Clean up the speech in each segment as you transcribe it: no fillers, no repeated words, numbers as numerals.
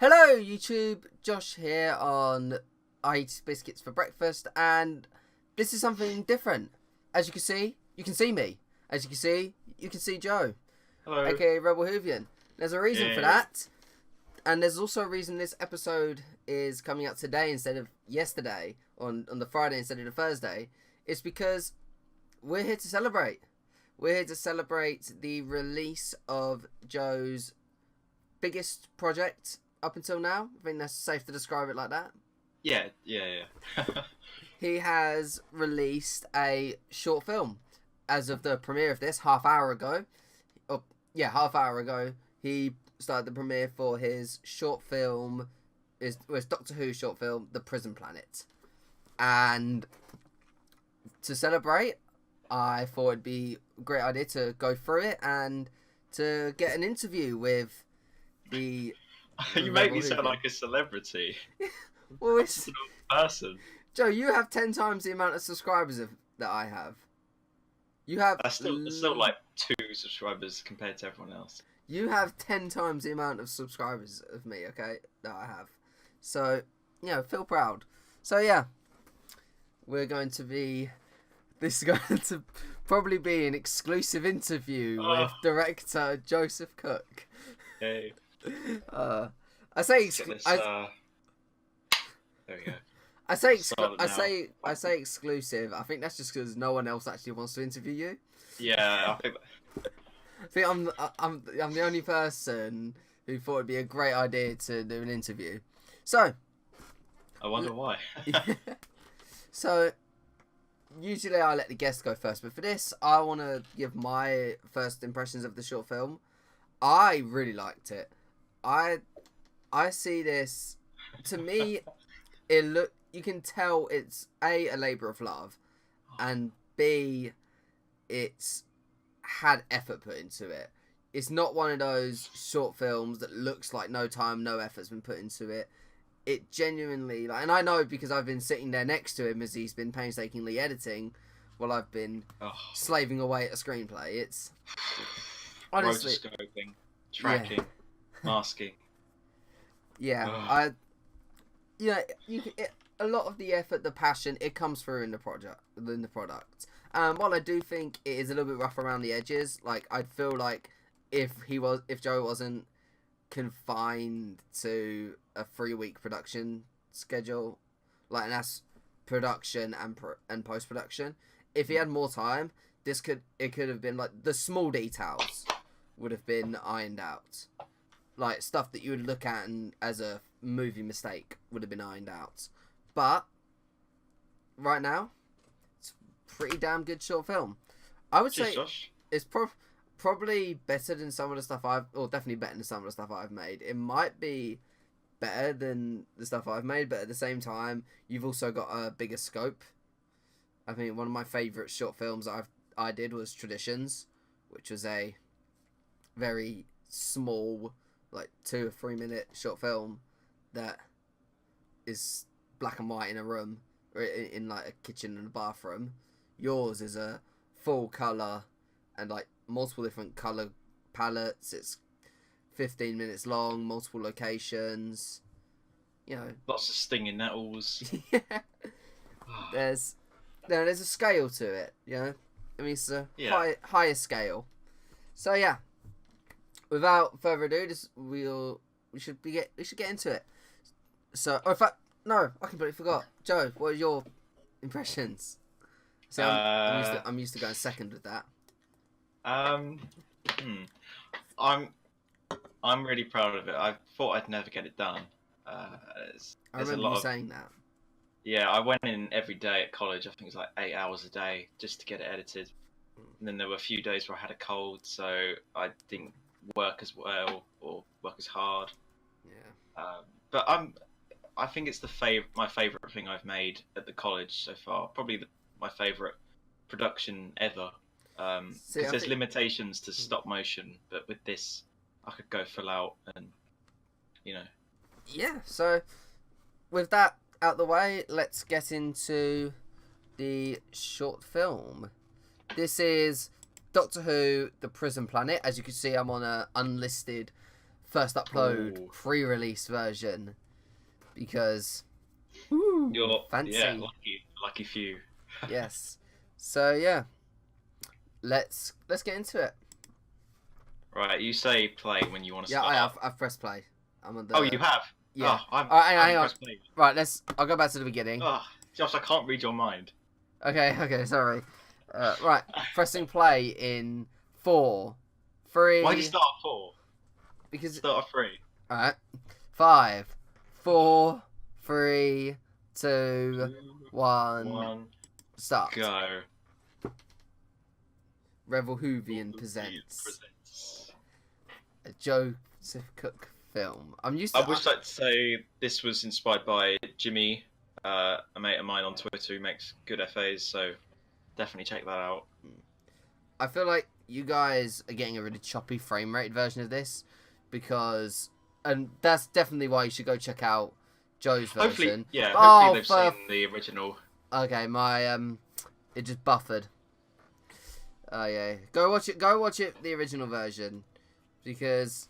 Hello YouTube, Josh here on I Eat Biscuits for Breakfast, and this is something different. As you can see me. As you can see Joe, Hello. aka Rebel Hoovian. There's a reason for Yeah. that, and there's also a reason this episode is coming out today instead of yesterday, on the Friday instead of the Thursday. It's because we're here to celebrate. We're here to celebrate the release of Joe's biggest project up until now. I think that's safe to describe it like that. Yeah. He has released a short film as of the premiere of this half hour ago. He started the premiere for his short film, his Doctor Who short film, The Prison Planet. And to celebrate, I thought it'd be a great idea to go through it and to get an interview with the... You make me sound like a celebrity. Well, it's... person. Joe, you have 10 times the amount of subscribers that I have. You have... That's still like 2 subscribers compared to everyone else. You have 10 times the amount of subscribers of me, okay, that I have. So, feel proud. So, yeah. We're going to be... This is going to probably be an exclusive interview with director Joseph Cook. Hey. I say there we go. I say exclusive. I think that's just because no one else actually wants to interview you. Yeah, I think I'm the only person who thought it'd be a great idea to do an interview. So I wonder why. So usually I let the guests go first, but for this I want to give my first impressions of the short film. I really liked it. I see this, to me, you can tell it's A labour of love, and B, it's had effort put into it. It's not one of those short films that looks like no time, no effort's been put into it. It genuinely, and I know because I've been sitting there next to him as he's been painstakingly editing while I've been slaving away at a screenplay. It's honestly rotoscoping, tracking, masking. Yeah, a lot of the effort, the passion, it comes through in the product. While I do think it is a little bit rough around the edges, like I'd feel like if Joe wasn't confined to a 3-week production schedule, like, and that's production and post production. If he had more time, it could have been like the small details would have been ironed out. Like, stuff that you would look at and as a movie mistake would have been ironed out. But right now, it's a pretty damn good short film. I would say it's probably better than some of the stuff definitely better than some of the stuff I've made. It might be better than the stuff I've made, but at the same time, you've also got a bigger scope. I think one of my favourite short films I did was Traditions, which was a very small, like 2 or 3 minute short film that is black and white in a room, or in like a kitchen and a bathroom. Yours is a full colour and like multiple different colour palettes. It's 15 minutes long, multiple locations. Lots of stinging nettles. Yeah. There's a scale to it. I mean, it's a higher scale. So yeah. Without further ado, we should get into it. So, in fact, no, I completely forgot. Joe, what are your impressions? So I'm used to going second with that. I'm really proud of it. I thought I'd never get it done. I remember you saying that. Yeah, I went in every day at college. I think it was like 8 hours a day just to get it edited. And then there were a few days where I had a cold, so I didn't work as well or work as hard. Yeah. But I think it's my favourite thing I've made at the college so far. Probably my favourite production ever. Because there's limitations to stop motion, but with this, I could go full out and, Yeah, so with that out the way, let's get into the short film. This is Doctor Who, The Prison Planet. As you can see, I'm on an unlisted first upload Ooh. pre-release version because You're fancy. Yeah, lucky few. Yes. So yeah, let's get into it. Right, you say play when you want to start. Yeah, I've pressed play. I'm on the. Oh, you have. Yeah. Oh, All right, hang on. Play. Right, I'll go back to the beginning. Oh, Josh, I can't read your mind. Okay, sorry. Right, pressing play in 4, 3. Why do you start at 4? Because Start at 3. all right, 5, 4, 3, 2, 1. Start. Go. Revel Hoovian presents a Joseph Cook film. I'm used to. I would like to say this was inspired by Jimmy, a mate of mine on Twitter who makes good FAs, so definitely check that out. I feel like you guys are getting a really choppy frame rate version of this and that's definitely why you should go check out Joe's version. Hopefully they've seen the original. Okay, my it just buffered. Oh yeah, go watch it the original version because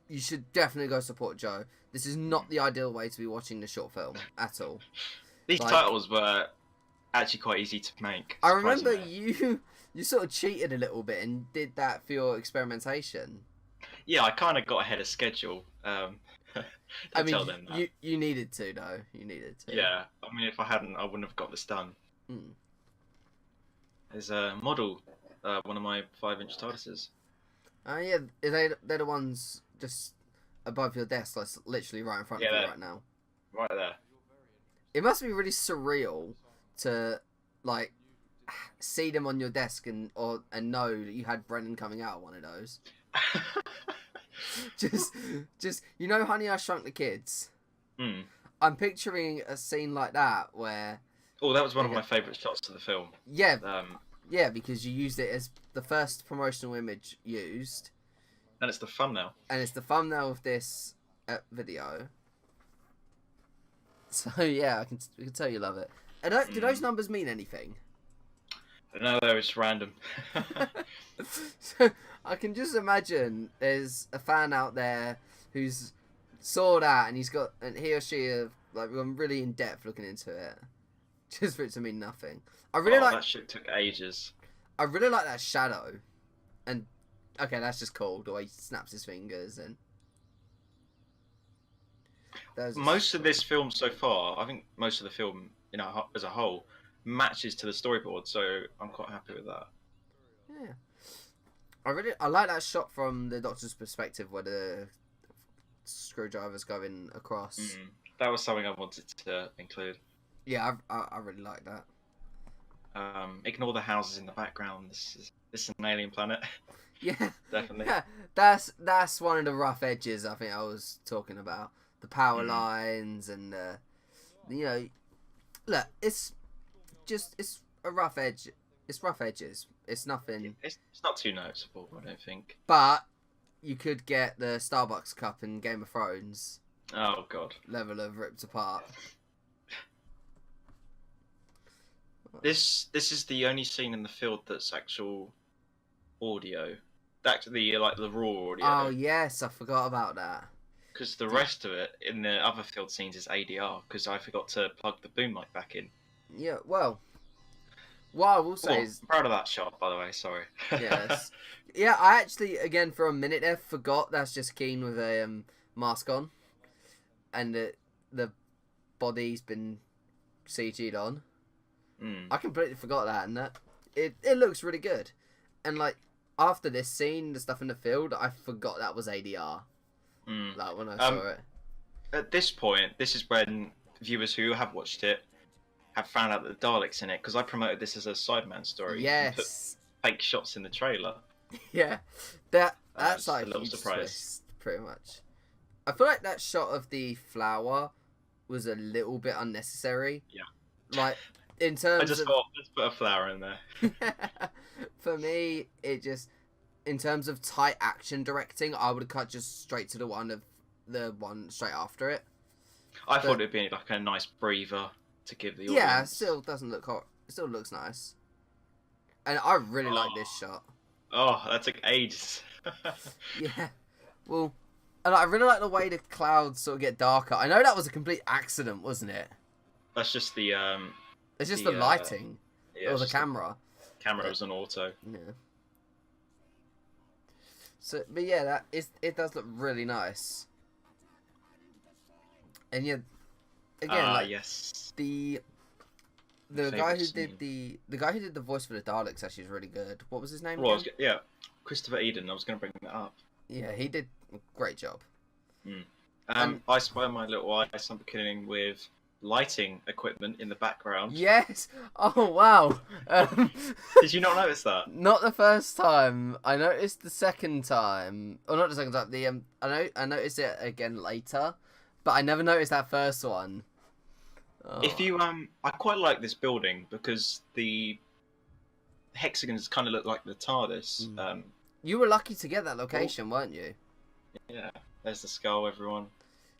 you should definitely go support Joe. This is not the ideal way to be watching the short film at all. These titles were actually quite easy to make. I remember you sort of cheated a little bit and did that for your experimentation. Yeah, I kind of got ahead of schedule. I mean, tell them that. You needed to though. You needed to. Yeah, I mean, if I hadn't, I wouldn't have got this done. There's a model, one of my 5-inch TARDISes. Yeah, they're the ones just above your desk, like literally right in front of you right now. Right there. It must be really surreal to like see them on your desk and know that you had Brennan coming out of one of those. just you know, Honey, I Shrunk the Kids. I'm picturing a scene like that where. Oh, that was one of my favourite shots of the film. Yeah, yeah, because you used it as the first promotional image used. And it's the thumbnail. And it's the thumbnail of this video. So yeah, I can tell you love it. And do those numbers mean anything? No, they're just random. So I can just imagine there's a fan out there who's saw that and he or she have like gone really in depth looking into it. Just for it to mean nothing. I really like that shit took ages. I really like that shadow, and okay, that's just cool. The way he snaps his fingers and. Most of this film so far, I think most of the film, as a whole, matches to the storyboard. So I'm quite happy with that. Yeah, I like that shot from the Doctor's perspective where the screwdriver's going across. That was something I wanted to include. Yeah, I really like that. Ignore the houses in the background. This is an alien planet. Yeah, definitely. Yeah, that's one of the rough edges I think I was talking about. The power lines and look, it's a rough edge. It's rough edges. It's nothing. It's not too noticeable, I don't think. But you could get the Starbucks cup in Game of Thrones. Oh God. Level of ripped apart. This is the only scene in the field that's actual audio. Actually, like the raw audio. Oh yes, I forgot about that. Because the rest of it in the other field scenes is ADR. Because I forgot to plug the boom mic back in. Yeah, well, what I will say is I'm proud of that shot, by the way. Sorry. Yes. Yeah, I actually again for a minute there forgot that's just Keen with a mask on, and the body's been CG'd on. I completely forgot that, and it looks really good. And like after this scene, the stuff in the field, I forgot that was ADR. Like when I saw it. At this point, this is when viewers who have watched it have found out that the Daleks in it, because I promoted this as a Sideman story. Yes. Put fake shots in the trailer. Yeah, that's like a little huge surprise. twist, pretty much. I feel like that shot of the flower was a little bit unnecessary. Yeah. Like in terms I just thought, let's put a flower in there. For me, in terms of tight action directing, I would have cut just straight to the one straight after it. I thought it'd be like a nice breather to give the audience. Yeah, it still doesn't look hot. It still looks nice. And I really like this shot. Oh, that took ages. Yeah. Well, And I really like the way the clouds sort of get darker. I know that was a complete accident, wasn't it? That's just the It's just the lighting or the camera. Camera was on auto. Yeah. So, but yeah, it does look really nice. And yeah, again, yes, the guy who did the voice for the Daleks actually is really good. What was his name? Well, Christopher Eden. I was going to bring that up. Yeah, he did a great job. I spy my little eye some beginning with lighting equipment in the background. Yes. Oh wow. Did you not notice that? Not the first time. I noticed the second time. Or not the second time. The I noticed it again later, but I never noticed that first one. Oh. If you I quite like this building because the hexagons kind of look like the TARDIS. You were lucky to get that location, weren't you? Yeah. There's the skull, everyone.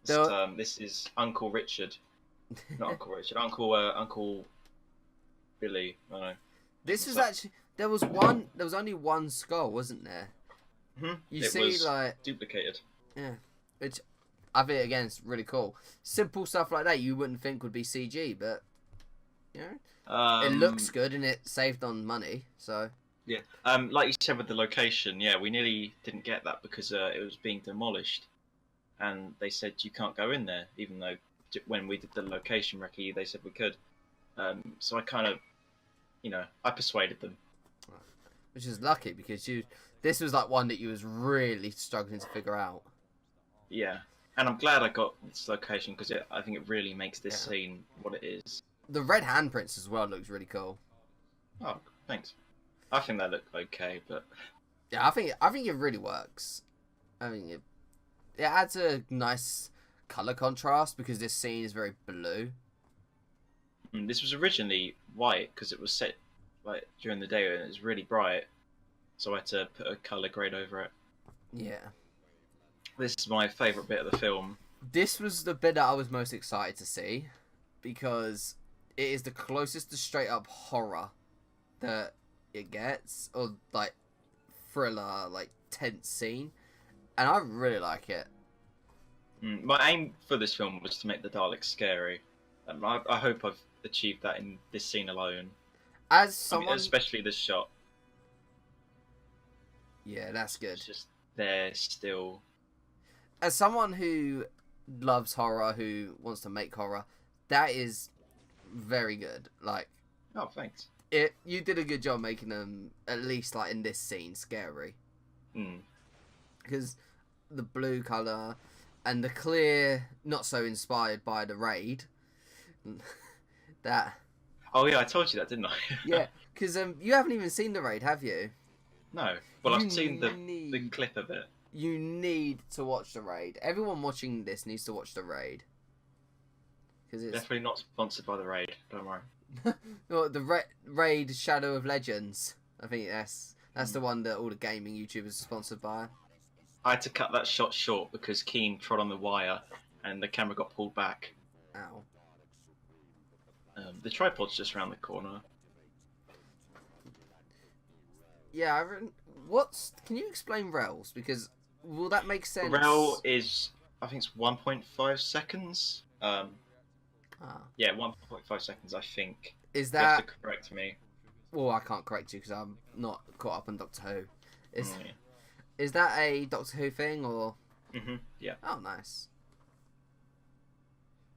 This is Uncle Richard. Not Uncle Richard. Uncle Billy. I don't know. This was actually there was only one skull, wasn't there? You see, like duplicated. Yeah, which I think again is really cool. Simple stuff like that you wouldn't think would be CG, but you know, it looks good and it saved on money. So yeah, like you said with the location, yeah, we nearly didn't get that because it was being demolished, and they said you can't go in there, even though when we did the location recce, they said we could. So I kind of, I persuaded them. Which is lucky because this was like one that you was really struggling to figure out. Yeah, and I'm glad I got this location because I think it really makes this scene what it is. The red handprints as well looks really cool. Oh, thanks. I think that looked okay, but yeah, I think it really works. I mean, it adds a nice color contrast because this scene is very blue. This was originally white because it was set like during the day and it was really bright, so I had to put a color grade over it. Yeah. This is my favourite bit of the film. This was the bit that I was most excited to see because it is the closest to straight up horror that it gets, or like thriller, like tense scene, and I really like it. My aim for this film was to make the Daleks scary. I hope I've achieved that in this scene alone. As someone, especially this shot. Yeah, that's good. It's just there still. As someone who loves horror, who wants to make horror, that is very good. Like, oh, thanks. You did a good job making them, at least like in this scene, scary. Because the blue colour and the clear, not so inspired by the raid. That. Oh yeah, I told you that, didn't I? Yeah, because you haven't even seen the raid, have you? No. Well, I've seen the clip of it. You need to watch the raid. Everyone watching this needs to watch the raid. It's definitely not sponsored by the raid. Don't worry. Well, the raid Shadow of Legends. I think that's the one that all the gaming YouTubers are sponsored by. I had to cut that shot short because Keen trod on the wire and the camera got pulled back. Ow. The tripod's just around the corner. Yeah, can you explain rails? Because will that make sense? Rail is, I think it's 1.5 seconds. Yeah, 1.5 seconds, I think. Is that... You have to correct me. Well, I can't correct you because I'm not caught up on Doctor Who. Is that a Doctor Who thing, or...? Yeah. Oh, nice.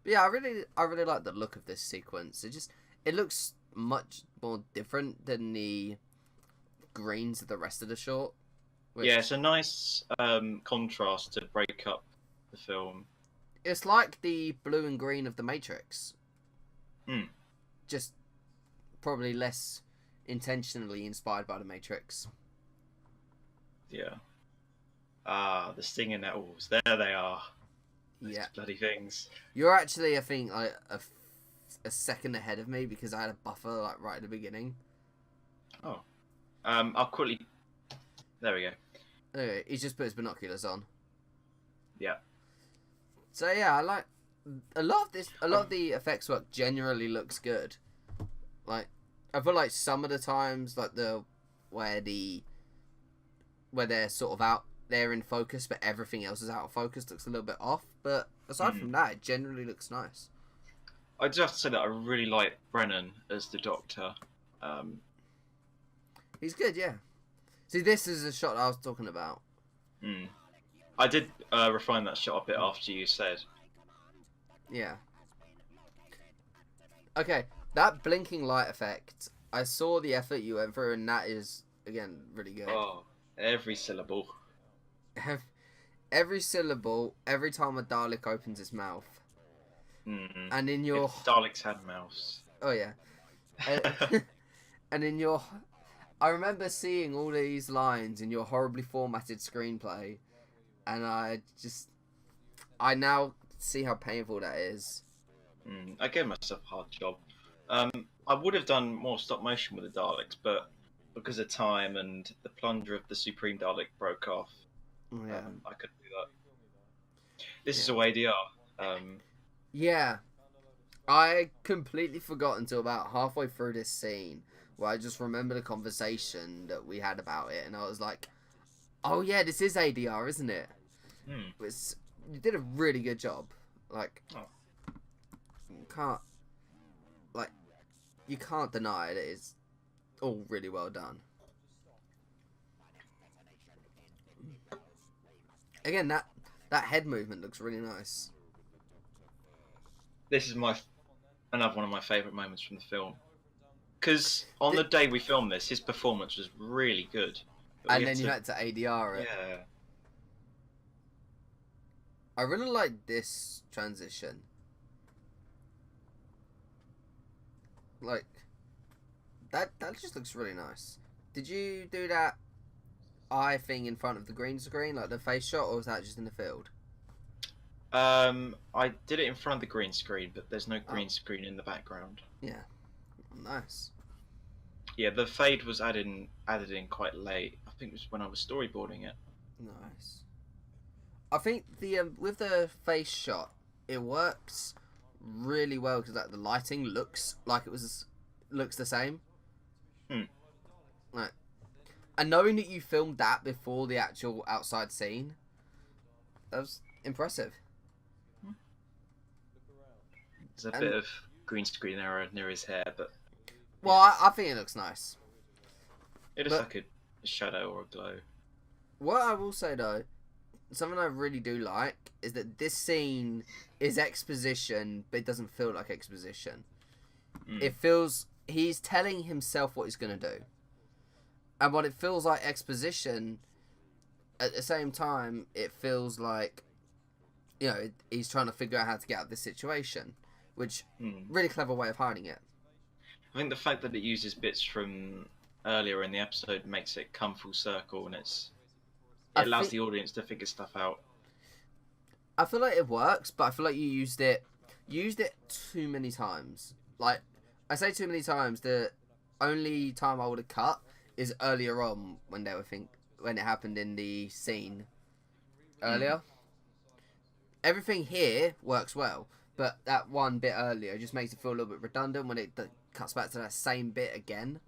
But yeah, I really like the look of this sequence. It looks much more different than the greens of the rest of the short. Yeah, it's a nice contrast to break up the film. It's like the blue and green of the Matrix. Just probably less intentionally inspired by the Matrix. Yeah. The stinging nettles. There they are. Those bloody things. You're actually, I think, like a second ahead of me because I had a buffer like right at the beginning. Oh. I'll quickly... There we go. Anyway, he's just put his binoculars on. Yeah. So yeah, I like a lot of the effects work generally looks good. Like, I feel like some of the times, like where they're sort of out they're in focus, but everything else is out of focus. Looks a little bit off, but aside from that, it generally looks nice. I just have to say that I really like Brennan as the Doctor. He's good, yeah. See, this is the shot I was talking about. I did refine that shot a bit after you said. Yeah. Okay, that blinking light effect, I saw the effort you went through, and that is, again, really good. Oh, every syllable. Every syllable, every time a Dalek opens its mouth. And in your... If Daleks had mouths. Oh, yeah. And in your... I remember seeing all these lines in your horribly formatted screenplay, and I now see how painful that is. I gave myself a hard job. I would have done more stop motion with the Daleks, but because of time and the plunger of the Supreme Dalek broke off, I couldn't do that. This is all ADR. Yeah. I completely forgot until about halfway through this scene, where I just remember the conversation that we had about it, and I was like, oh yeah, this is ADR, isn't it? You did a really good job. Like, you can't deny it. It's all really well done. Again, that head movement looks really nice. This is another one of my favourite moments from the film. Because on the day we filmed this, his performance was really good. And then you had to ADR it. Yeah. I really like this transition. Like, that just looks really nice. Did you do that eye thing in front of the green screen, like the face shot, or was that just in the field? I did it in front of the green screen, but there's no green screen in the background. Yeah. Nice. Yeah, the fade was added in quite late. I think it was when I was storyboarding it. Nice. I think the with the face shot, it works really well because like the lighting looks like looks the same. Like, and knowing that you filmed that before the actual outside scene, that was impressive. There's a bit of green screen error near his hair, but well, I think it looks nice. It looks like a shadow or a glow. What I will say though, something I really do like is that this scene is exposition, but it doesn't feel like exposition. It feels he's telling himself what he's gonna do, and when it feels like exposition, at the same time, it feels like, you know, he's trying to figure out how to get out of this situation, which really clever way of hiding it. I think the fact that it uses bits from earlier in the episode makes it come full circle, and it allows the audience to figure stuff out. I feel like it works, but I feel like you used it too many times. Like, I say too many times. The only time I would have cut is earlier on when it happened in the scene earlier. Everything here works well, but that one bit earlier just makes it feel a little bit redundant when it cuts back to that same bit again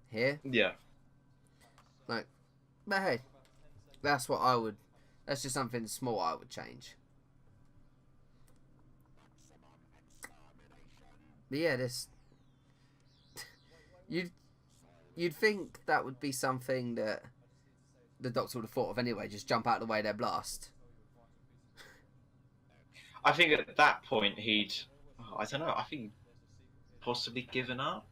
here. Yeah. Like, but hey, that's just something small I would change. But yeah, this you'd think that would be something that the Doctor would have thought of anyway. Just jump out of the way, their blast. I think at that point I don't know. I think he'd possibly given up.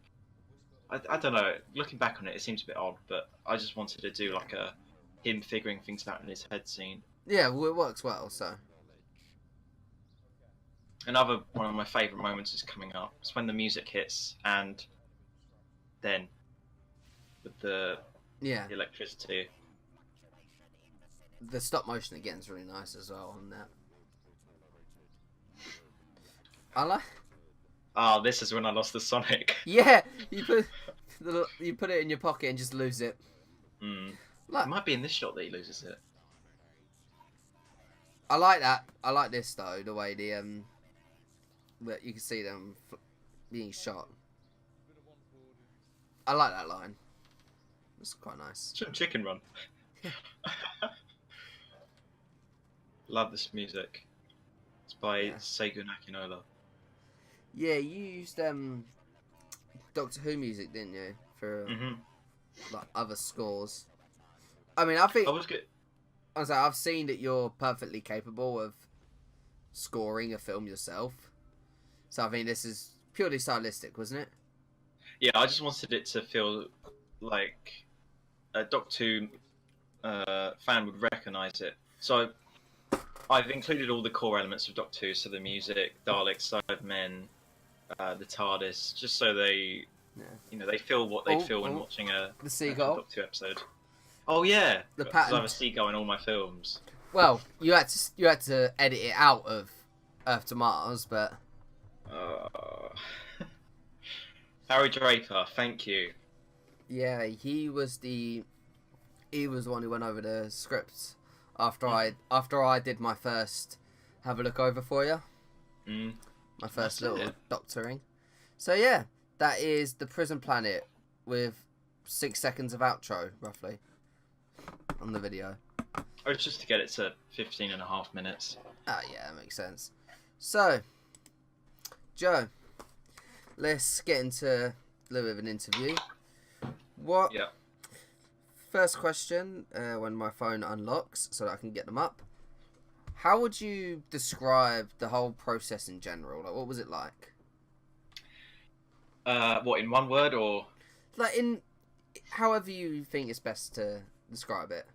I don't know. Looking back on it, it seems a bit odd, but I just wanted to do like him figuring things out in his head scene. Yeah, well, it works well. So another one of my favourite moments is coming up. It's when the music hits, and then with the electricity. The stop motion again is really nice as well on that. I like. Oh, this is when I lost the Sonic. Yeah, you put it in your pocket and just lose it. It might be in this shot that he loses it. I like that. I like this though, the way that you can see them being shot. I like that line. It's quite nice. Chicken Run. Love this music. It's by Yeah. Seigo Nakinola. Yeah, you used Doctor Who music, didn't you, for like other scores? I mean, I think I was good. I've seen that you're perfectly capable of scoring a film yourself. So I think this is purely stylistic, wasn't it? Yeah, I just wanted it to feel like a Doctor Who fan would recognise it. So I've included all the core elements of Doctor Who, so the music, Daleks, Cybermen, the TARDIS, just so they, they feel what they'd feel when watching a the seagull Doctor Who episode. Oh yeah, the because I pattern. have a seagull in all my films. Well, you had to edit it out of Earth to Mars, but Harry Draper, thank you. yeah, he was the one who went over the scripts after I did my first have a look over for you. My first little doctoring. So yeah, that is The Prison Planet with 6 seconds of outro, roughly, on the video. Oh, it's just to get it to 15.5 minutes. Ah, yeah, that makes sense. So, Joe, let's get into a little bit of an interview. What? Yeah. First question, when my phone unlocks so that I can get them up. How would you describe the whole process in general? Like, what was it like? What, in one word or? Like, in however you think it's best to describe it.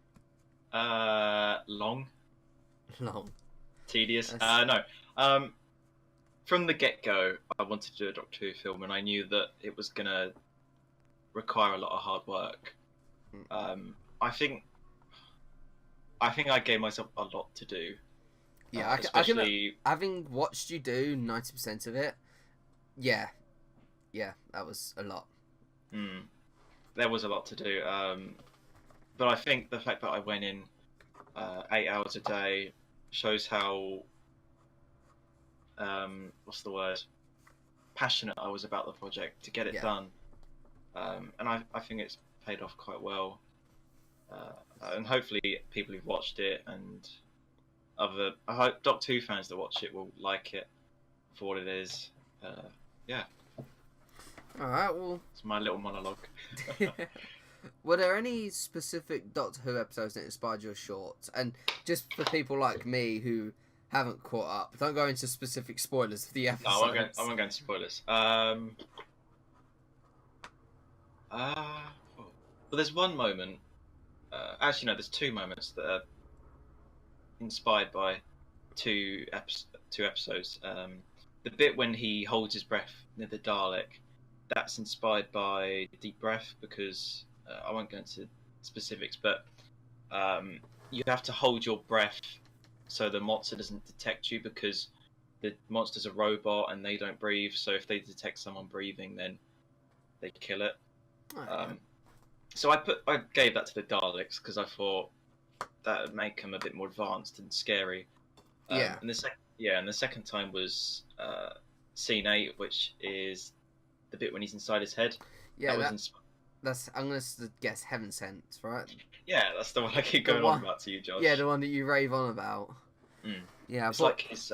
Long. Long. Tedious. No. From the get-go, I wanted to do a Doctor Who film, and I knew that it was gonna require a lot of hard work. I think I gave myself a lot to do. Yeah, especially having watched you do 90% of it. Yeah, that was a lot. There was a lot to do, but I think the fact that I went in 8 hours a day shows how what's the word? Passionate I was about the project to get it done, and I think it's paid off quite well, and hopefully people who've watched it and I hope Doctor Who fans that watch it will like it for what it is. Yeah. Alright, well, it's my little monologue. Were there any specific Doctor Who episodes that inspired your shorts? And just for people like me who haven't caught up, don't go into specific spoilers of the episodes. No, I'm not going to spoilers. Well, there's one moment. Actually, no, there's two moments that are inspired by two episodes. The bit when he holds his breath near the Dalek, that's inspired by Deep Breath, because I won't go into specifics, but you have to hold your breath so the monster doesn't detect you, because the monster's a robot and they don't breathe, so if they detect someone breathing, then they kill it. So I gave that to the Daleks because I thought that would make them a bit more advanced and scary. And the second time was scene 8, which is the bit when he's inside his head. Yeah, that's I'm gonna guess Heaven Sent, right? Yeah, that's the one I keep going on about to you, Josh. Yeah, the one that you rave on about. Yeah, it's like his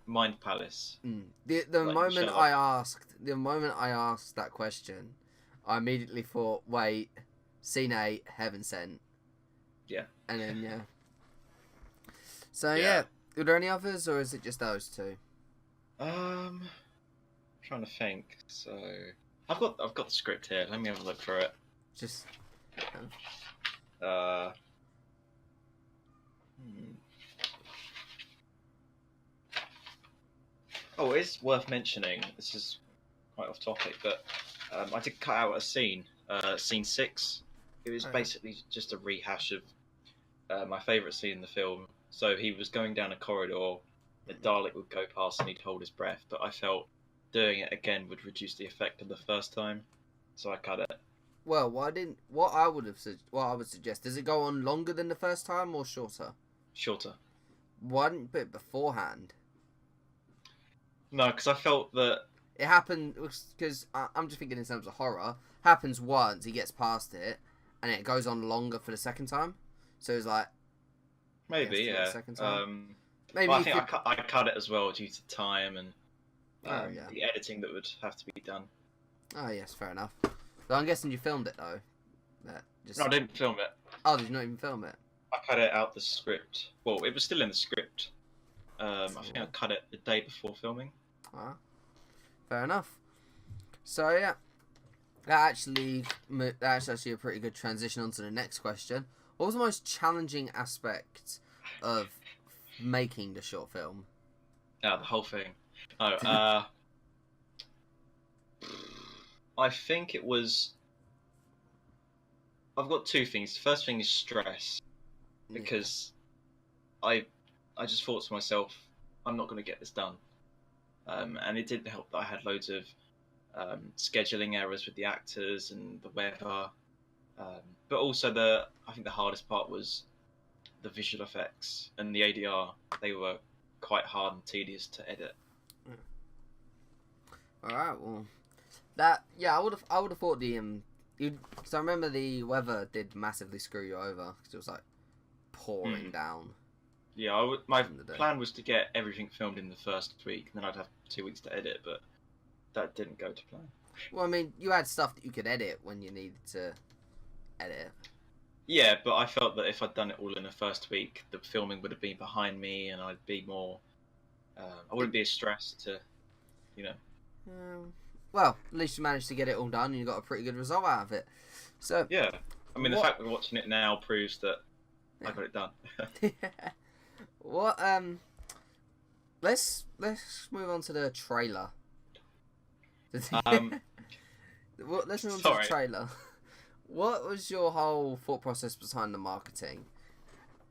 mind palace. The moment I asked that question, I immediately thought, wait, scene 8, Heaven Sent. Yeah. And then So yeah, were there any others, or is it just those two? Trying to think. So I've got the script here. Let me have a look for it. Just. Oh, it's worth mentioning. This is quite off topic, but I did cut out a scene, scene 6. It was basically just a rehash of my favourite scene in the film. So he was going down a corridor, the Dalek would go past and he'd hold his breath, but I felt doing it again would reduce the effect of the first time, so I cut it. Well, what I would suggest, does it go on longer than the first time or shorter? Shorter. One bit beforehand. No, because I felt that it happened, because I'm just thinking in terms of horror. Happens once, he gets past it, and it goes on longer for the second time. So it's like, Maybe, Yes, yeah. a second time. Maybe Well, I you think could. I cut it as well due to time and Oh yeah. the editing that would have to be done. Oh yes, fair enough. But I'm guessing you filmed it though. That just. No, I didn't film it. Oh, did you not even film it? I cut it out the script. Well, it was still in the script. I think I cut it the day before filming. Ah, fair enough. So yeah, that's actually a pretty good transition onto the next question. What was the most challenging aspect of making the short film? Yeah, the whole thing. Oh, I think it was. I've got two things. The first thing is stress, because I just thought to myself, I'm not going to get this done, and it didn't help that I had loads of scheduling errors with the actors and the weather, but also I think the hardest part was the visual effects and the ADR. They were quite hard and tedious to edit. All right, well, I would have thought because I remember the weather did massively screw you over because it was like pouring down. Yeah, my plan was to get everything filmed in the first week, and then I'd have 2 weeks to edit, but that didn't go to plan. Well, I mean, you had stuff that you could edit when you needed to edit. Yeah, but I felt that if I'd done it all in the first week, the filming would have been behind me, and I'd be more. I wouldn't be as stressed to, you know. Well, at least you managed to get it all done, and you got a pretty good result out of it. So yeah, I mean, the fact we're watching it now proves that I got it done. What? Let's move on to the trailer. Let's move on to the trailer. What was your whole thought process behind the marketing?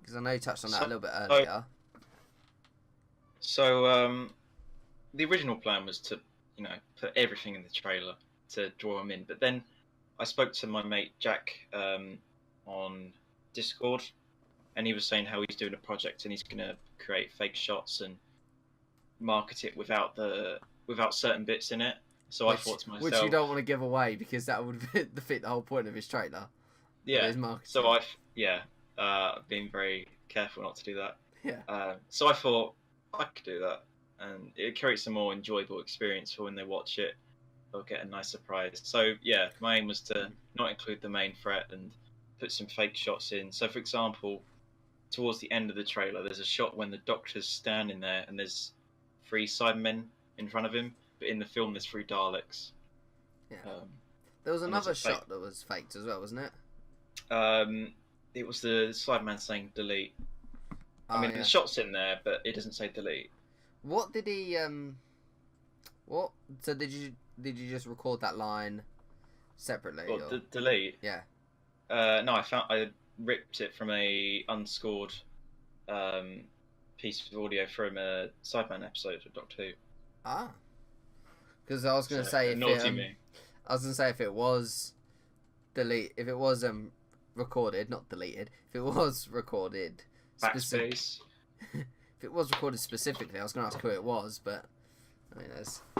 Because I know you touched on that a little bit earlier. So, the original plan was to, put everything in the trailer to draw them in. But then I spoke to my mate Jack on Discord, and he was saying how he's doing a project and he's going to create fake shots and market it without certain bits in it. So I thought to myself, which you don't want to give away because that would defeat the whole point of his trailer. Yeah. So I've been very careful not to do that. Yeah. So I thought I could do that, and it creates a more enjoyable experience for when they watch it. They'll get a nice surprise. So yeah, my aim was to not include the main threat and put some fake shots in. So for example, towards the end of the trailer, there's a shot when the Doctor's standing there and there's 3 Cybermen in front of him. But in the film, there's 3 Daleks. Yeah. There was another shot that was faked as well, wasn't it? It was the Cyberman saying delete. The shot's in there, but it doesn't say delete. What did he? What? So did you just record that line separately? Or? Delete. Yeah. No, I ripped it from a unscored piece of audio from a Cyberman episode of Doctor Who. Ah. Because I was going to say if it was if it was recorded, not deleted, if it was recorded backspace. If it was recorded specifically, I was going to ask who it was, but I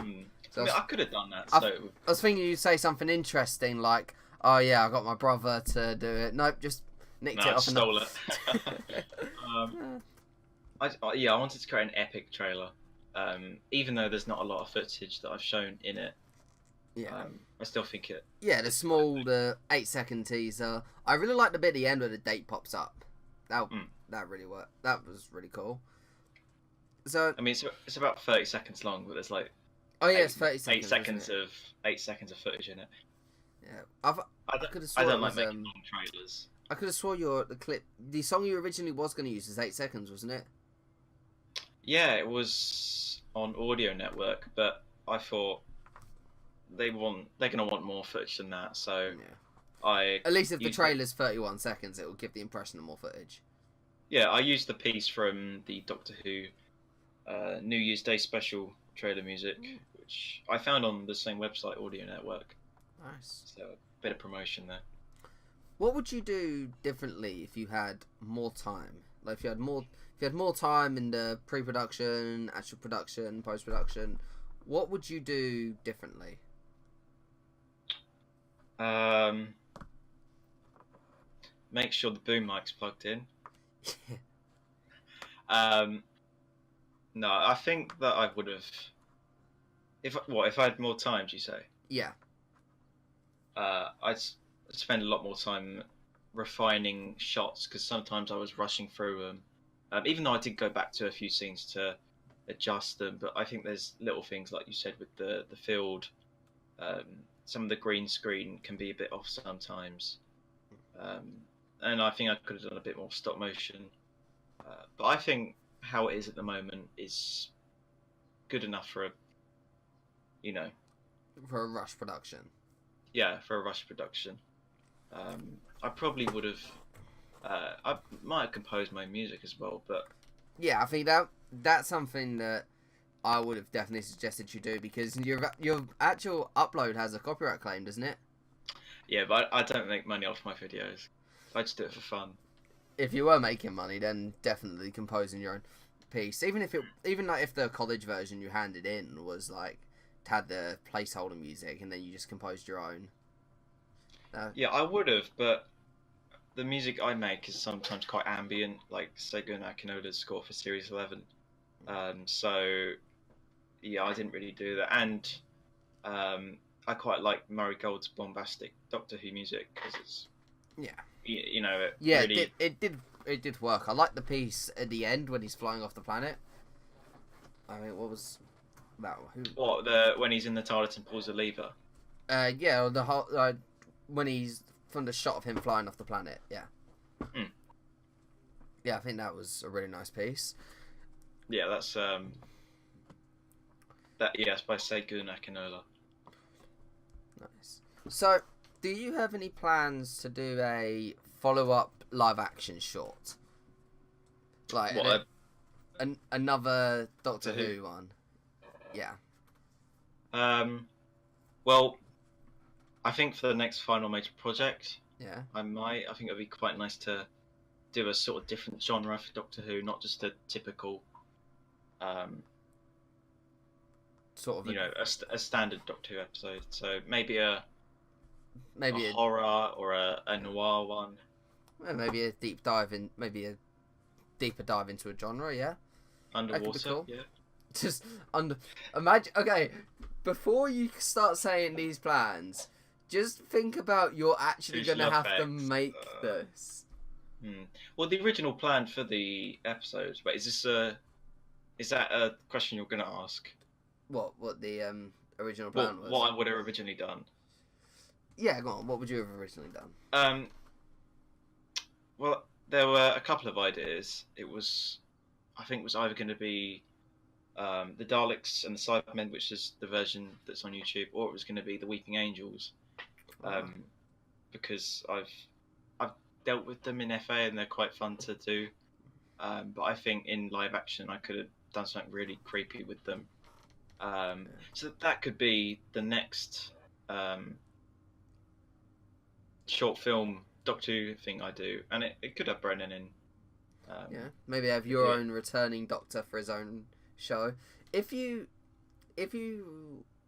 mean, I could have done that. I was thinking you'd say something interesting like, "Oh yeah, I got my brother to do it." Nope, just nicked it off. Stole it. I wanted to create an epic trailer. Even though there's not a lot of footage that I've shown in it, I still think it. Yeah, the 8-second teaser. I really like the bit at the end where the date pops up. That really worked. That was really cool. So I mean, it's about 30 seconds long, but there's like it's 30 seconds. 8 seconds of footage in it. Yeah, I don't like making long trailers. I could have swore the song you originally was going to use is 8 seconds, wasn't it? Yeah, it was on Audio Network, but I thought they're going to want more footage than that, so at least if the trailer's 31 seconds, it will give the impression of more footage. Yeah, I used the piece from the Doctor Who New Year's Day special trailer music, which I found on the same website, Audio Network. Nice. So a bit of promotion there. What would you do differently if you had more time? Like if you had more time in the pre-production, actual production, post-production, what would you do differently? Make sure the boom mic's plugged in. No, I think that I would have. If I had more time, do you say? Yeah. I'd spend a lot more time refining shots because sometimes I was rushing through them. Even though I did go back to a few scenes to adjust them, but I think there's little things like you said with the field. Some of the green screen can be a bit off sometimes, and I think I could have done a bit more stop motion. But I think how it is at the moment is good enough for for a rush production. Yeah, for a rush production. I probably would have. I might have composed my music as well, but yeah, I think that's something that I would have definitely suggested you do because your actual upload has a copyright claim, doesn't it? Yeah, but I don't make money off my videos. I just do it for fun. If you were making money, then definitely composing your own piece. Even if the college version you handed in was like had the placeholder music and then you just composed your own. Yeah, I would have, but the music I make is sometimes quite ambient, like Sega and Akinola's score for Series 11. So yeah, I didn't really do that, and I quite like Murray Gold's bombastic Doctor Who music because it's really... it did work. I like the piece at the end when he's flying off the planet. I mean, what was that? When he's in the TARDIS and pulls the lever? Yeah, the whole when he's from the shot of him flying off the planet. Yeah. Mm. Yeah, I think that was a really nice piece. Yeah, that's it's by Sega and Akinola. Nice. So, do you have any plans to do a follow-up live-action short? Like another Doctor Who one? Yeah. Well, I think for the next final major project, yeah, I think it'd be quite nice to do a sort of different genre for Doctor Who, not just a typical, sort of a standard Doctor Who episode. So maybe a horror or a noir one. Well, maybe a deeper dive into a genre. Yeah, underwater. Cool. Yeah, just imagine. Okay, before you start saying these plans, just think about you're actually going to have to make this. Well, the original plan for the episode. But is that a question you're going to ask? What the original plan was? What I would have originally done. Yeah, go on. What would you have originally done? Well, there were a couple of ideas. I think it was either going to be the Daleks and the Cybermen, which is the version that's on YouTube, or it was going to be the Weeping Angels, because I've dealt with them in FA and they're quite fun to do. But I think in live action I could have done something really creepy with them. So that could be the next short film Doctor Who thing I do, and it could have Brennan in. Yeah, maybe have your own returning Doctor for his own show. If you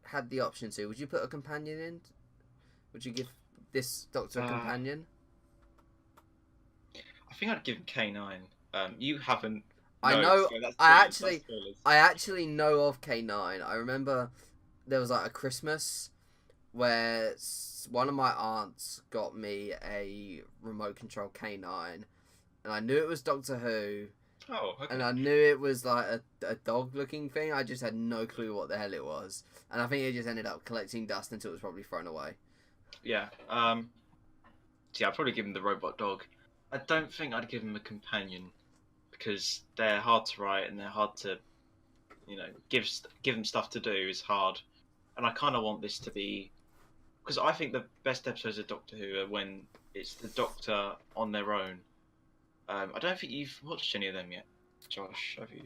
had the option to, would you put a companion in? Would you give this Doctor a companion? I think I'd give him K9. You haven't. I know. So I actually know of K9. I remember there was like a Christmas where one of my aunts got me a remote control K9, and I knew it was Doctor Who. Oh, okay. And I knew it was like a dog-looking thing. I just had no clue what the hell it was, and I think it just ended up collecting dust until it was probably thrown away. Yeah. See, I'd probably give him the robot dog. I don't think I'd give him a companion because they're hard to write and they're hard to, give them stuff to do is hard. And I kind of want this to be, because I think the best episodes of Doctor Who are when it's the Doctor on their own. I don't think you've watched any of them yet, Josh, have you?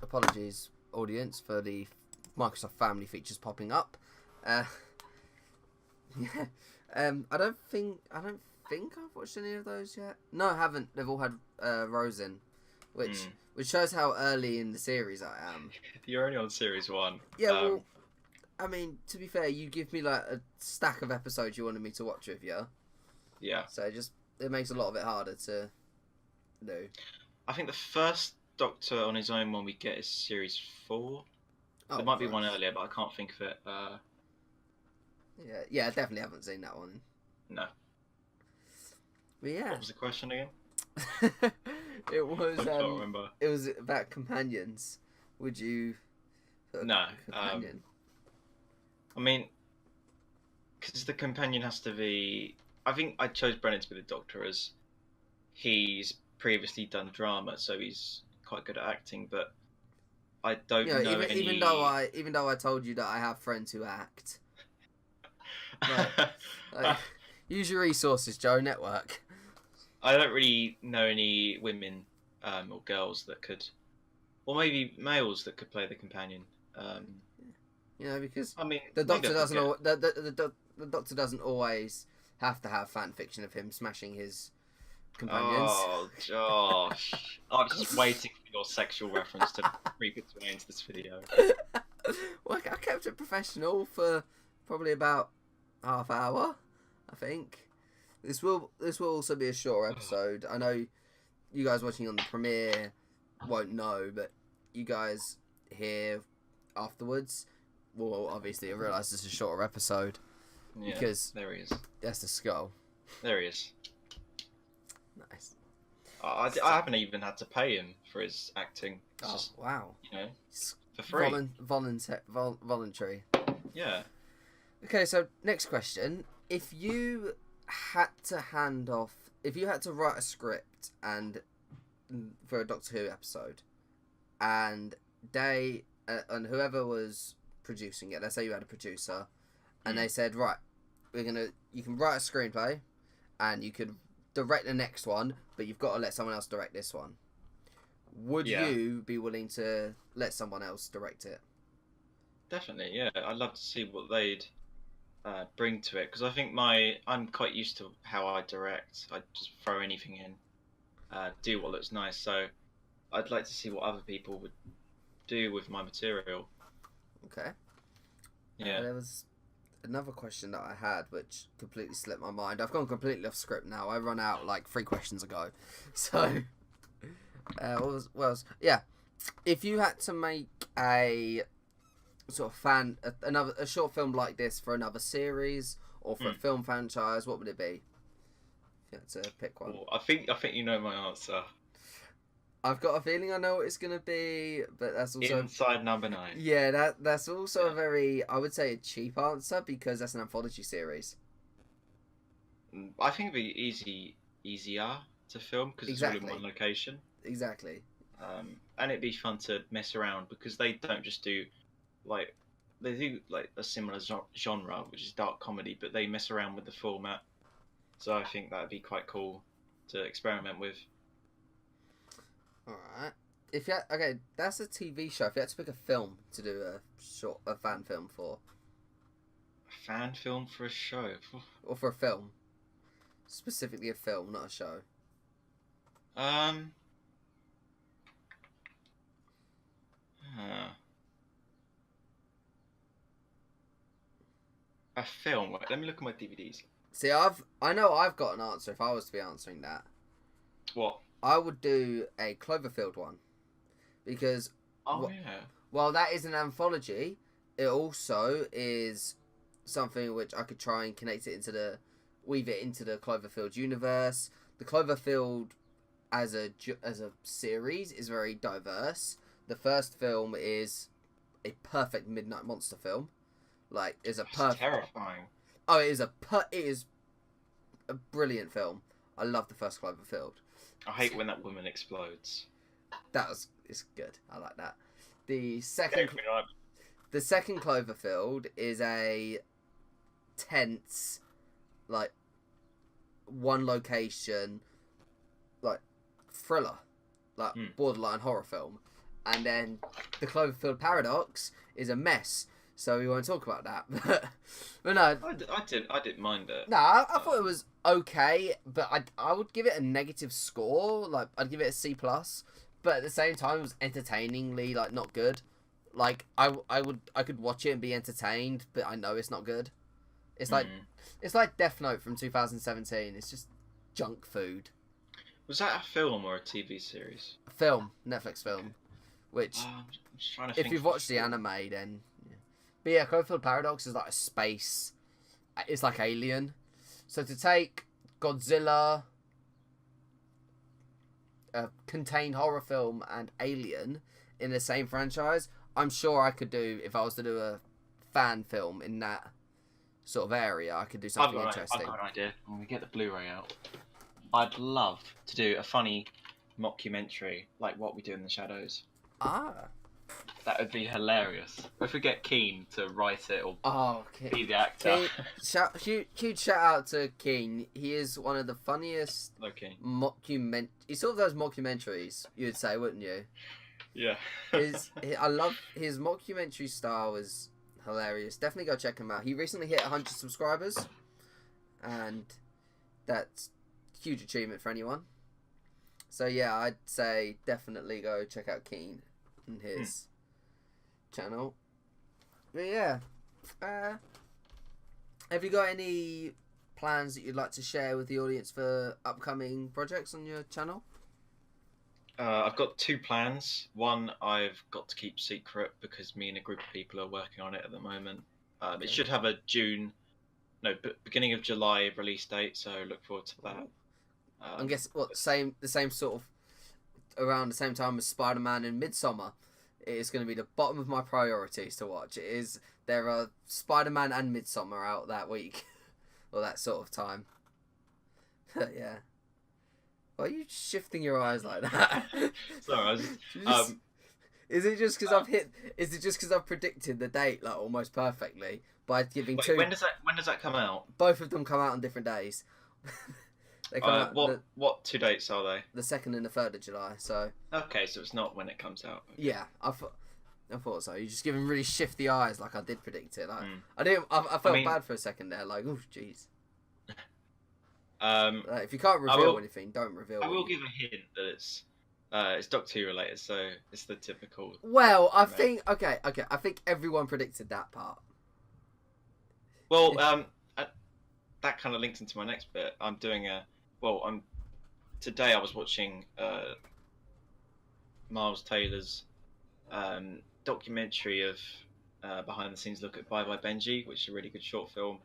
Apologies, audience, for the Microsoft Family features popping up. Yeah. I don't think I've watched any of those yet. No, I haven't. They've all had Rose in, which shows how early in the series I am. You're only on series 1. Yeah, well, I mean, to be fair, you give me like a stack of episodes you wanted me to watch with you. Yeah. So it makes a lot of it harder to do. I think the first Doctor on his own one we get is series 4. Oh, There might be Christ. one earlier, but I can't think of it. Yeah, I definitely haven't seen that one. No. But yeah. What was the question again? It was. I can't remember. It was about companions. Would you? No. Companion. I mean, because the companion has to be. I think I chose Brennan to be the Doctor as he's previously done drama, so he's quite good at acting. But I don't know any. Even though I told you that I have friends who act. Like, use your resources, Joe. Network. I don't really know any women or girls that could, or maybe males that could play the companion. Because I mean, the Doctor doesn't. The Doctor doesn't always have to have fan fiction of him smashing his companions. Oh, Josh! I'm just waiting for your sexual reference to creep its way into this video. Well, I kept it professional for probably about half hour, I think. This will also be a shorter episode. I know you guys watching on the premiere won't know, but you guys here afterwards will obviously realise this is a shorter episode. Yeah, because there he is. That's the skull. There he is. Nice. I haven't even had to pay him for his acting. It's just, wow. For free. Voluntary. Yeah. Okay, so next question. If you had to write a script for a Doctor Who episode, and and whoever was producing it, let's say you had a producer, and they said, right, you can write a screenplay, and you could direct the next one, but you've got to let someone else direct this one. Would you be willing to let someone else direct it? Definitely, yeah. I'd love to see what they'd bring to it, because I think I'm quite used to how I direct. I just throw anything in, do what looks nice. So I'd like to see what other people would do with my material. Okay. Yeah. There was another question that I had which completely slipped my mind. I've gone completely off script now. I run out like 3 questions ago. So what was yeah. If you had to make a sort of a short film like this for another series or for a film franchise, what would it be? If you had to pick one. I think you know my answer. I've got a feeling I know what it's gonna be, but that's also Inside Number 9. Yeah, that's also a very, I would say, a cheap answer because that's an anthology series. I think it'd be easier to film because it's all in one location. Exactly. And it'd be fun to mess around because they don't just do they do a similar genre, which is dark comedy, but they mess around with the format. So I think that'd be quite cool to experiment with. All right. Okay, that's a TV show. If you had to pick a film to do a fan film for. A fan film for a show. Or for a film. Specifically a film, not a show. A film. Wait, let me look at my DVDs. See, I know I've got an answer if I was to be answering that. What? I would do a Cloverfield one. Because while that is an anthology, it also is something which I could try and weave it into the Cloverfield universe. The Cloverfield as a series is very diverse. The first film is a perfect midnight monster film. It's terrifying. Oh, it is a brilliant film. I love the first Cloverfield. I hate when that woman explodes. It's good. I like that. The second Cloverfield is a tense, one location, thriller, borderline horror film, and then the Cloverfield Paradox is a mess. So we won't talk about that. But no, I didn't mind it. No, I thought it was okay, but I would give it a negative score. I'd give it a C+. But at the same time, it was entertainingly not good. I could watch it and be entertained, but I know it's not good. It's like Death Note from 2017. It's just junk food. Was that a film or a TV series? A film, Netflix film, which I'm just trying to if think you've of a watched the film. anime, then. Yeah. But yeah, Cloverfield Paradox is like a space. It's like Alien. So to take Godzilla, a contained horror film, and Alien in the same franchise, I'm sure I could do, if I was to do a fan film in that sort of area, I could do something interesting. I've got an idea. When we get the Blu-ray out, I'd love to do a funny mockumentary like What We Do in the Shadows. Ah. That would be hilarious. If we get Keen to write it or be the actor. Huge shout out to Keen. He is one of the funniest He sort of does mockumentaries, you would say, wouldn't you? Yeah. I love his mockumentary style is hilarious. Definitely go check him out. He recently hit 100 subscribers, and that's a huge achievement for anyone. So yeah, I'd say definitely go check out Keen and his channel. But yeah, have you got any plans that you'd like to share with the audience for upcoming projects on your channel? I've got 2 plans. One I've got to keep secret because me and a group of people are working on it at the moment. It should have a beginning of July release date, so look forward to that. I guess the same sort of around the same time as Spider-Man and Midsommar. It is going to be the bottom of my priorities to watch. There are Spider-Man and Midsommar out that week, or that sort of time. Yeah. Why are you shifting your eyes like that? Sorry, I was just, Is it just because I've predicted the date like almost perfectly by giving two? When does that come out? Both of them come out on different days. They come out. What 2 dates are they? The 2nd and the 3rd of July. So. Okay, so it's not when it comes out. Okay. Yeah, I thought so. You're just giving really shifty eyes, like I did predict it. Like I felt bad for a second there. Like, oh, jeez. If you can't reveal anything, don't reveal. I will give a hint that it's Doctor Who related, so it's the typical. Well, I think I think everyone predicted that part. Well, that kind of links into my next bit. Today I was watching Miles Taylor's documentary of behind the scenes look at Bye Bye Benji, which is a really good short film.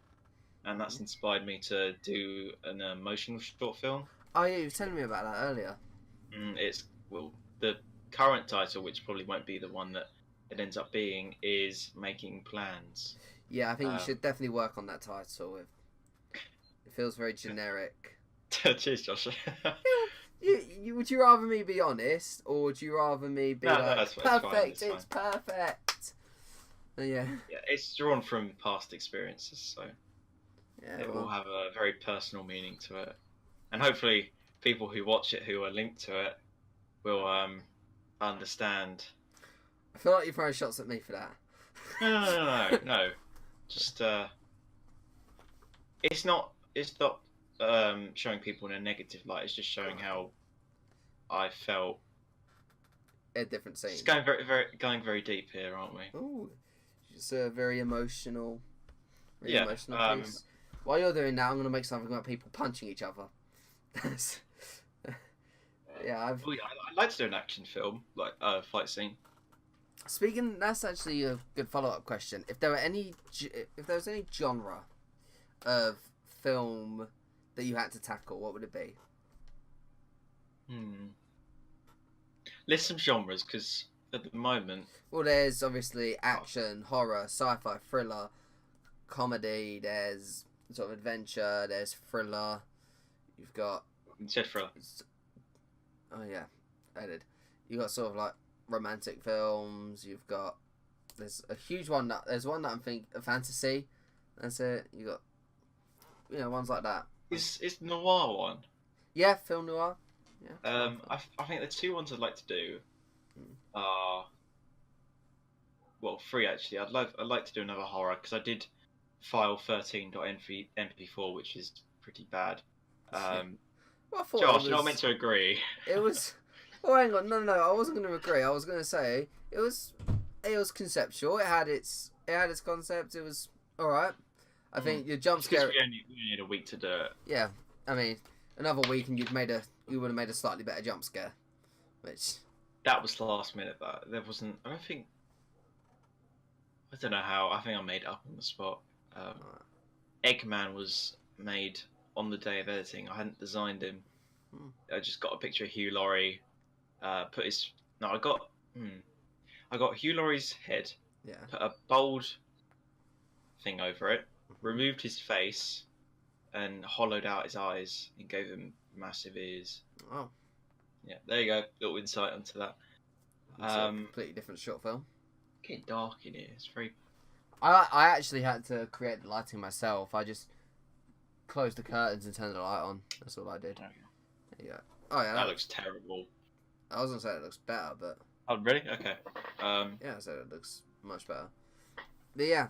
And that's inspired me to do an emotional short film. Oh yeah, you were telling me about that earlier. The current title, which probably won't be the one that it ends up being, is Making Plans. Yeah, I think you should definitely work on that title. It feels very generic. Cheers, Josh. Would you rather me be honest, or would you rather me be perfect? It's perfect. Yeah. Yeah, it's drawn from past experiences, so. Yeah, it will have a very personal meaning to it, and hopefully people who watch it who are linked to it will understand. I feel like you're throwing shots at me for that. No. Just it's not showing people in a negative light. It's just showing how I felt. A different scene. It's going very deep here, aren't we? Ooh, it's a very emotional. Emotional piece. While you're doing that, I'm going to make something about people punching each other. I'd like to do an action film, like a fight scene. That's actually a good follow-up question. If there was any genre of film that you had to tackle, what would it be? List some genres, because at the moment... Well, there's obviously action, horror, sci-fi, thriller, comedy, there's sort of adventure, there's thriller, you've got... You said thriller. Oh yeah, I did. You got sort of like romantic films, you've got... There's a huge one there's one that I'm thinking, a fantasy, that's it, you got, ones like that. Is noir one? Yeah, film noir. Yeah. I think the 2 ones I'd like to do are... Well, 3 actually. I'd like to do another horror, because I did file 13.mp4, which is pretty bad. Josh, you're not meant to agree. It was... Oh, hang on. No, I wasn't going to agree. I was going to say it was conceptual. It had its concept. It was all right. I think your jump scare... We only need a week to do it. Yeah. I mean, another week and you'd made a you would have made a slightly better jump scare, which that was last minute. But there wasn't. I don't think. I don't know how. I think I made it up on the spot. Eggman was made on the day of editing. I hadn't designed him. I just got a picture of Hugh Laurie. I got Hugh Laurie's head. Yeah. Put a bold thing over it. Removed his face, and hollowed out his eyes and gave him massive ears. Oh. Yeah. There you go. Little insight onto that. It's a completely different short film. Getting dark in here. It's very. I actually had to create the lighting myself. I just closed the curtains and turned the light on. That's all I did. Okay. There you go. Oh yeah. That looks terrible. I was gonna say it looks better, but. Oh really? Okay. Yeah, I said it looks much better. But yeah.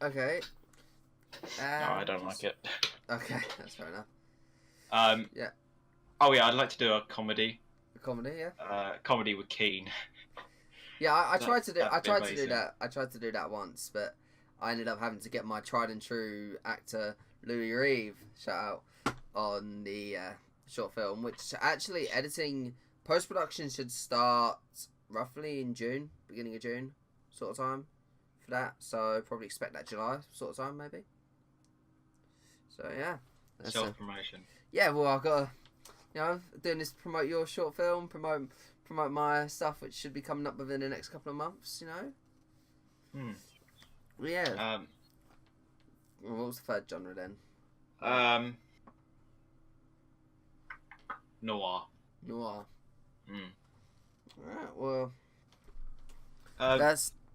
Okay. No, I don't like it. Okay, that's fair enough. Yeah. Oh yeah, I'd like to do a comedy. A comedy, yeah. Comedy with Keen. Yeah, I tried to do. I tried to do amazing. that. I tried to do that once, but I ended up having to get my tried and true actor Louis Reeve, shout out, on the short film. Which actually editing, post production should start roughly in June, beginning of June, sort of time, for that. So probably expect that July sort of time, maybe. So yeah. Self promotion. Yeah, well I've got to, doing this to promote your short film, promote my stuff, which should be coming up within the next couple of months, Yeah. Well, what was the third genre then? Noir. Noir. Alright, well.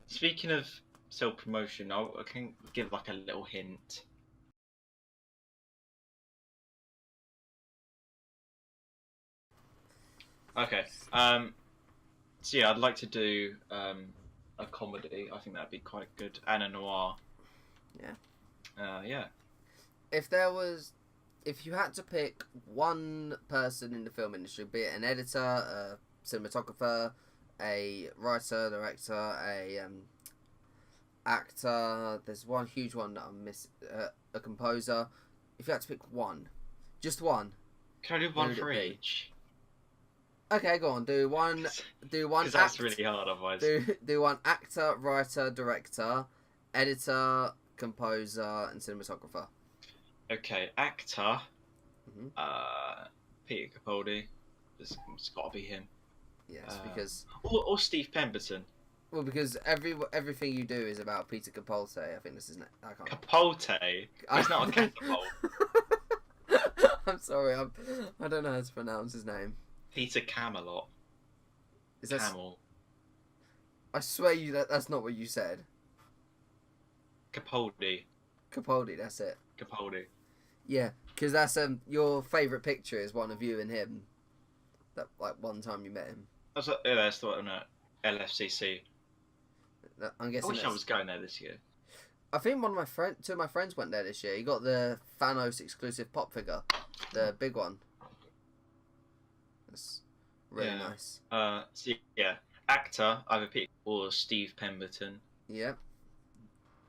Speaking of self promotion, I can give like a little hint. Okay. So yeah, I'd like to do a comedy. I think that'd be quite good, and a noir. Yeah. Yeah. If you had to pick one person in the film industry, be it an editor, a cinematographer, a writer, director, a actor, there's one huge one that I'm missing, a composer. If you had to pick one, just one. Can I do one for each? Okay, go on. Do one. Because that's really hard otherwise. Do one actor, writer, director, editor, composer, and cinematographer. Okay, actor. Peter Capaldi. It's got to be him. Yes, because. Or Steve Pemberton. Well, because everything you do is about Peter Capaldi. I think this is. I can't. Capaldi. He's not a catapult. I'm sorry. I don't know how to pronounce his name. Peter Camelot. Is that Camel. I swear that's not what you said. Capaldi. Capaldi, that's it. Capaldi. Yeah, because that's your favourite picture is one of you and him. That like one time you met him. That's the one at LFCC. I'm guessing. I wish I was going there this year. I think two of my friends went there this year. He got the Thanos exclusive pop figure, the big one. That's really nice. So yeah, actor either Peter or Steve Pemberton. Yeah.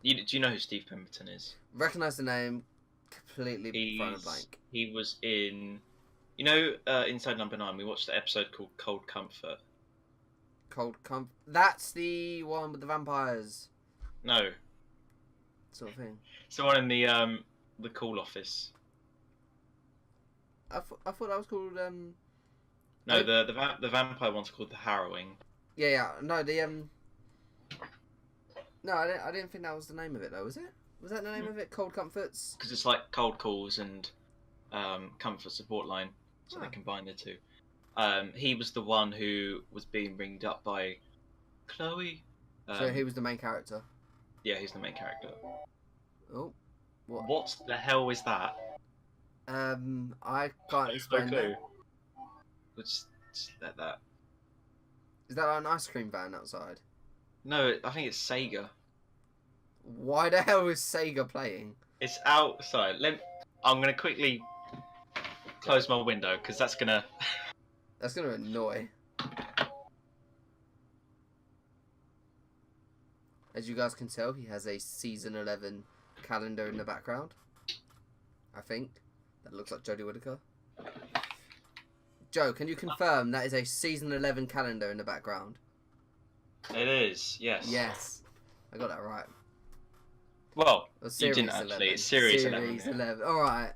Do you know who Steve Pemberton is? Recognise the name. Completely thrown a blank. He was in, Inside Number 9. We watched the episode called Cold Comfort. Cold Comfort. That's the one with the vampires. No. Sort of thing. It's the one in the call office. I thought that was called No, the vampire one's called The Harrowing. Yeah. No, No, I didn't think that was the name of it though. Was it? Was that the name of it? Cold Comforts? Because it's like cold calls and comfort support line, so they combine the two. He was the one who was being ringed up by Chloe. So he was the main character. Yeah, he's the main character. Oh, what the hell is that? I can't explain that. Let's let that. Is that like an ice cream van outside? No, I think it's Sega. Why the hell is Sega playing? It's outside. I'm gonna quickly close my window because that's gonna. That's gonna annoy. As you guys can tell, he has a season 11 calendar in the background. I think that looks like Jodie Whittaker. Joe, can you confirm that is a season 11 calendar in the background? It is, yes. Yes, I got that right. Well, Or you didn't 11. actually. It's series 11. Series 11. All right.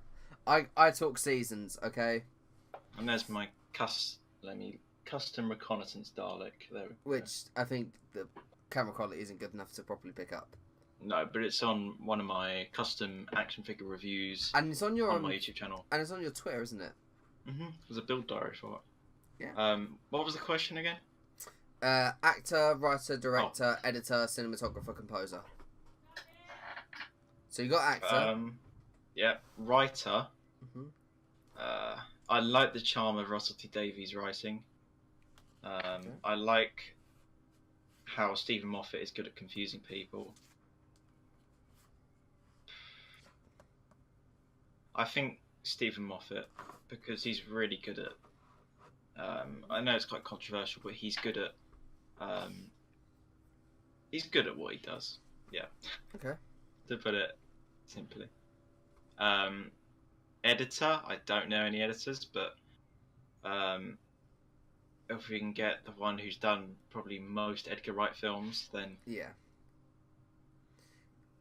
I talk seasons, okay? And there's my custom reconnaissance Dalek. There we go. Which I think the camera quality isn't good enough to properly pick up. No, but it's on one of my custom action figure reviews. And it's on your on my YouTube channel. And it's on your Twitter, isn't it? There's a build diary for it. Yeah. What was the question again? Actor, writer, director, editor, cinematographer, composer. So you got actor. Yeah, writer. I like the charm of Russell T Davies' writing. I like how Stephen Moffat is good at confusing people. I think Stephen Moffat, because he's really good at. I know it's quite controversial, but he's good at. He's good at what he does. Yeah. Okay. To put it simply. Editor, I don't know any editors, but if we can get the one who's done probably most Edgar Wright films, then yeah,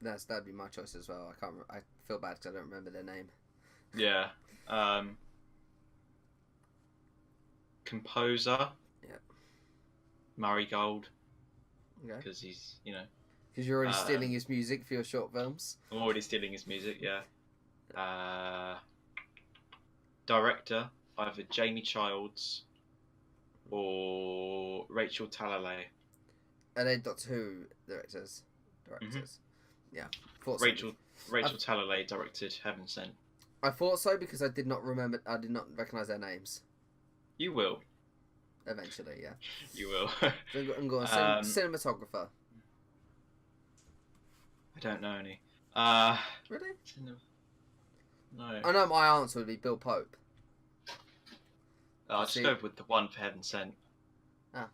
that'd be my choice as well. I feel bad because I don't remember their name. Yeah. Composer. Yeah. Murray Gold. Okay. Because he's, because you're already stealing his music for your short films. I'm already stealing his music, yeah. Director, either Jamie Childs or Rachel Talalay. Are they Doctor Who directors? Yeah. Rachel Talalay directed Heaven Sent. I thought so because I did not recognise their names. You will. Eventually, yeah. You will. I'm going cinematographer. I don't know any. Really? No. I know my answer would be Bill Pope. I'll just go with the one for Heaven Sent. Ah,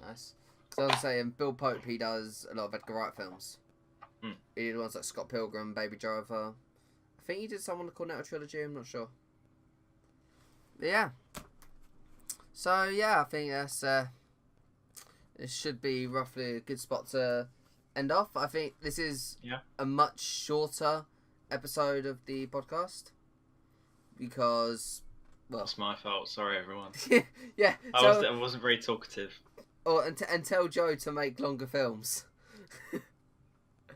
nice. So I was saying, Bill Pope, he does a lot of Edgar Wright films. He did ones like Scott Pilgrim, Baby Driver. I think he did someone called Network Trilogy, I'm not sure. But yeah. So yeah, I think that's it should be roughly a good spot to end off. I think this is a much shorter episode of the podcast because, well, it's my fault. Sorry, everyone. Yeah, I wasn't very talkative. And tell Joe to make longer films.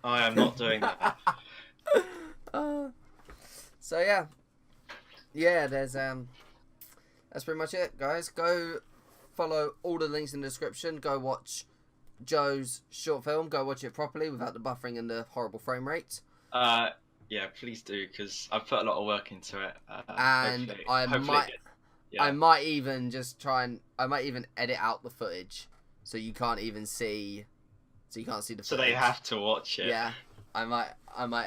I am not doing that. So yeah, there's that's pretty much it, guys. Go follow all the links in the description. Go watch Joe's short film. Go watch it properly without the buffering and the horrible frame rate. Yeah, please do, because I've put a lot of work into it. And I might even I might even edit out the footage so you can't even see. So you can't see the footage. So they have to watch it. Yeah, I might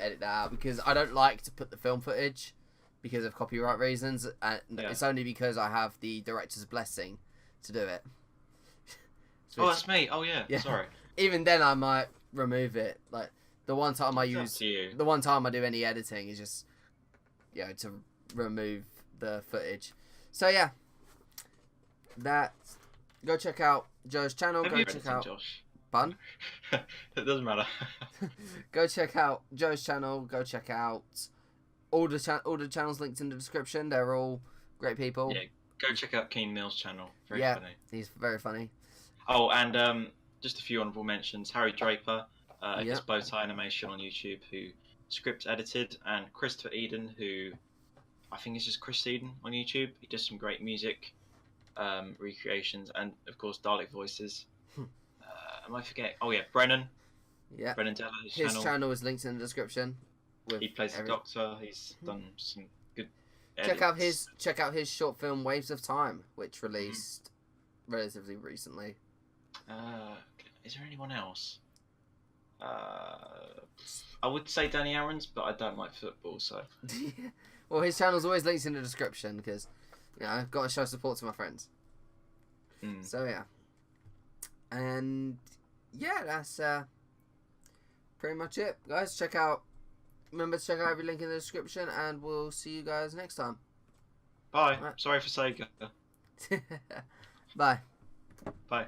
edit that out because I don't like to put the film footage because of copyright reasons, and it's only because I have the director's blessing to do it. Oh, that's me. Oh yeah. Sorry. Even then, I might remove it. Like the one time the one time I do any editing is just to remove the footage. So yeah, go check out Joe's channel. Go check out. Josh? Pardon? It doesn't matter. Go check out Joe's channel. Go check out all the channels linked in the description. They're all great people. Yeah, go check out Keen Mill's channel. Very funny. He's very funny. Oh, and just a few honourable mentions. Harry Draper, his Bowtie Animation on YouTube, who script edited, and Christopher Eden, who I think is just Chris Eden on YouTube. He does some great music recreations, and of course Dalek voices. Am I forgetting? Oh yeah, Brennan. Yeah. Brennan Della, his channel is linked in the description. He plays the Doctor. He's done some good edits. Check out his short film Waves of Time, which released relatively recently. Is there anyone else? I would say Danny Aarons, but I don't like football, so. Well, his channel's always linked in the description because, I've got to show support to my friends. So yeah, and that's pretty much it, guys. Remember to check out every link in the description, and we'll see you guys next time. Bye. Sorry for Sega. Bye. Bye.